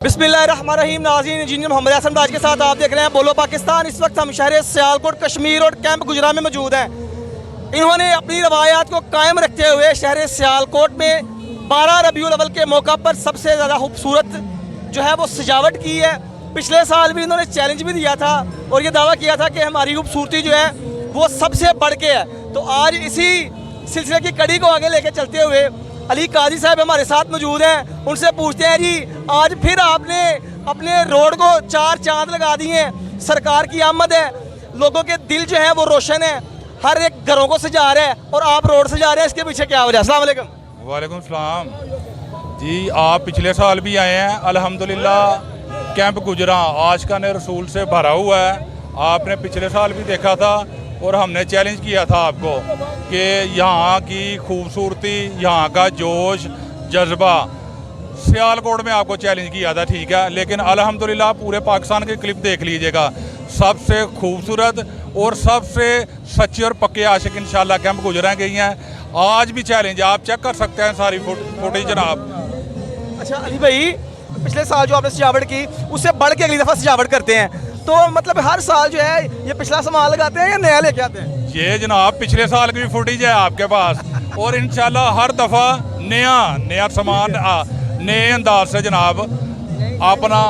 बिस्मिल्लाहिर्रहमानिर्रहीम। नाज़रीन, इंजीनियर मोहम्मद हसन राज के साथ आप देख रहे हैं बोलो पाकिस्तान। इस वक्त हम शहर सियालकोट कश्मीर और कैंप गुजरा में मौजूद हैं। इन्होंने अपनी रवायात को कायम रखते हुए शहर सियालकोट में 12 रबीउल अव्वल के मौका पर सबसे ज़्यादा खूबसूरत जो है वो सजावट की है। पिछले साल भी इन्होंने चैलेंज भी दिया था और ये दावा किया था कि हमारी खूबसूरती जो है वो सबसे बढ़ के है। तो आज इसी सिलसिले की कड़ी को आगे लेके चलते हुए अली काजी साहब हमारे साथ मौजूद हैं। उनसे पूछते हैं जी, आज फिर आपने अपने रोड को 4 चांद लगा दिए हैं। सरकार की आमद है, लोगों के दिल जो है वो रोशन है, हर एक घरों को सजा रहा है और आप रोड सजा रहे हैं, इसके पीछे क्या वजह? अस्सलाम वालेकुम। वालेकुम सलाम जी। आप पिछले साल भी आए हैं अल्हम्दुलिल्लाह। कैंप गुजरा आशिकान रसूल से भरा हुआ है। आपने पिछले साल भी देखा था और हमने चैलेंज किया था आपको कि यहाँ की खूबसूरती, यहाँ का जोश जज्बा, सियालकोट में आपको चैलेंज किया था, ठीक है। लेकिन अल्हम्दुलिल्लाह पूरे पाकिस्तान की क्लिप देख लीजिएगा, सबसे खूबसूरत और सबसे सच्चे और पक्के आशिक इंशाल्लाह कैंप गुजरा गई हैं। आज भी चैलेंज आप चेक कर सकते हैं सारी फुटेज जनाब। अच्छा अली भाई, पिछले साल जो आपने सजावट की उससे बढ़ के अगली दफ़ा सजावट करते हैं, तो मतलब हर साल जो है ये पिछला सामान लगाते हैं या नया लेके आते हैं? ये जनाब पिछले साल की भी फुटेज है आपके पास और इंशाल्लाह हर दफ़ा नया सामान नए अंदाज से जनाब अपना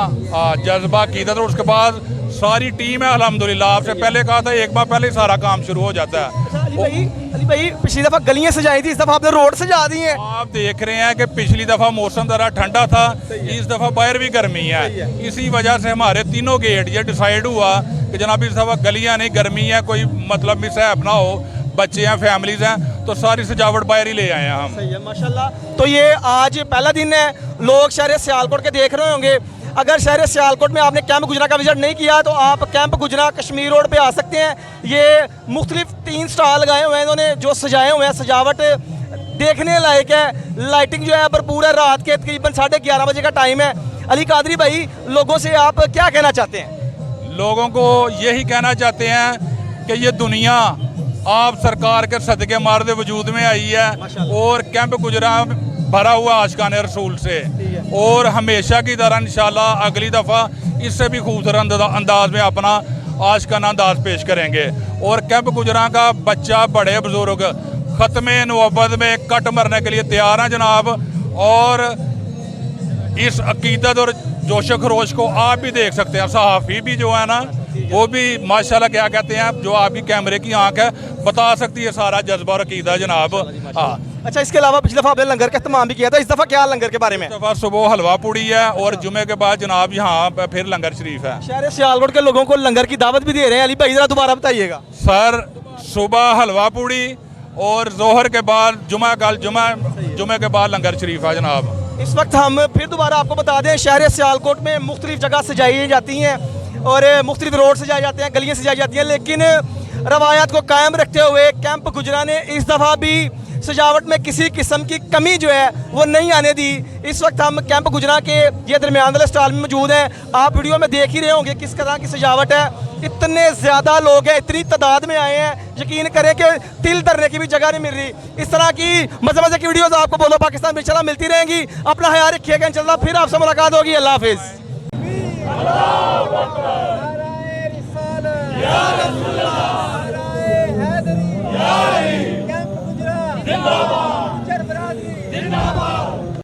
जज्बा की था। तो उसके बाद सारी टीम है अल्हम्दुलिल्लाह। आपसे पहले कहा था एक बार पहले ही सारा काम शुरू हो जाता है। अच्छा अली भाई पिछली दफ़ा गलियाँ सजाई थी, इस दफ़ा आपने रोड सजा दी है। आप देख रहे हैं कि पिछली दफ़ा मौसम ज़रा ठंडा था, इस दफ़ा बाहर भी गर्मी है। इसी वजह से हमारे तीनों गेट ये डिसाइड हुआ कि जनाब इस दफ़ा गलियाँ नहीं, गर्मी है, कोई मतलब मिसहैप ना हो, बच्चे हैं, फैमिलीज हैं, तो सारी सजावट बाहर ही ले आए हैं हम। सही है माशाल्लाह। तो ये आज पहला दिन है, लोग शहर सियालकोट के देख रहे होंगे। अगर शहर सियालकोट में आपने कैंप गुजरा का विजिट नहीं किया तो आप कैंप गुजरा कश्मीर रोड पे आ सकते हैं। ये मुख्तलिफ 3 स्टॉल लगाए हुए हैं इन्होंने, जो सजाए हुए हैं, सजावट देखने लायक है। लाइटिंग जो है भरपूर है। रात के तकरीबन 11:30 बजे का टाइम है। अली कादरी भाई, लोगों से आप क्या कहना चाहते हैं? लोगों को यही कहना चाहते हैं कि ये दुनिया आप सरकार के सदके मारदे वजूद में आई है और कैंप गुजरा भरा हुआ आशिकान रसूल से, और हमेशा की तरह इंशाल्लाह अगली दफ़ा इससे भी खूबसूरत अंदाज में अपना आशिकाना अंदाज पेश करेंगे। और कैंप गुजरा का बच्चा बड़े बुजुर्ग ख़त्मे नबुव्वत में कट मरने के लिए तैयार हैं जनाब। और इस अकीदत और जोश खरोश को आप भी देख सकते हैं। सहाफ़ी भी जो है ना, वो भी माशाल्लाह क्या कहते हैं, जो आपकी कैमरे की आंख है बता सकती है सारा जज्बा और अकीदा जनाब। हाँ। अच्छा, इसके अलावा पिछले दफ़ा आपने लंगर का इस्तेमाल भी किया था, इस दफ़ा क्या लंगर के बारे में? इस दफ़ा सुबह हलवा पूड़ी है और जुमे के बाद जनाब यहाँ फिर लंगर शरीफ है। शहर सियालकोट के लोगों को लंगर की दावत भी दे रहे हैं। अली भाई जरा दोबारा बताइएगा। सर, सुबह हलवा पूड़ी और जोहर के बाद जुमे के बाद लंगर शरीफ है जनाब। इस वक्त हम फिर दोबारा आपको बता दें, शहर सियालकोट में मुख्तलिफ जगह सजाई जाती हैं और मुख्तलिफ रोड सजाए जाते हैं, गलियाँ सजाई जाती हैं, लेकिन रवायात को कायम रखते हुए कैंप गुजरा ने इस दफ़ा भी सजावट में किसी किस्म की कमी जो है वो नहीं आने दी। इस वक्त हम कैंप गुजरा के ये दरमियान वाले स्टॉल में मौजूद हैं। आप वीडियो में देख ही रहे होंगे किस तरह की सजावट है। इतने ज़्यादा लोग हैं, इतनी तादाद में आए हैं, यकीन करें कि तिल धरने की भी जगह नहीं मिल रही। इस तरह की मज़े की वीडियोज़ आपको बोलो पाकिस्तान में इंशाल्लाह मिलती रहेंगी। अपना ख्याल रखिएगा, इंशाल्लाह फिर आपसे मुलाकात होगी। अल्लाह हाफिज़।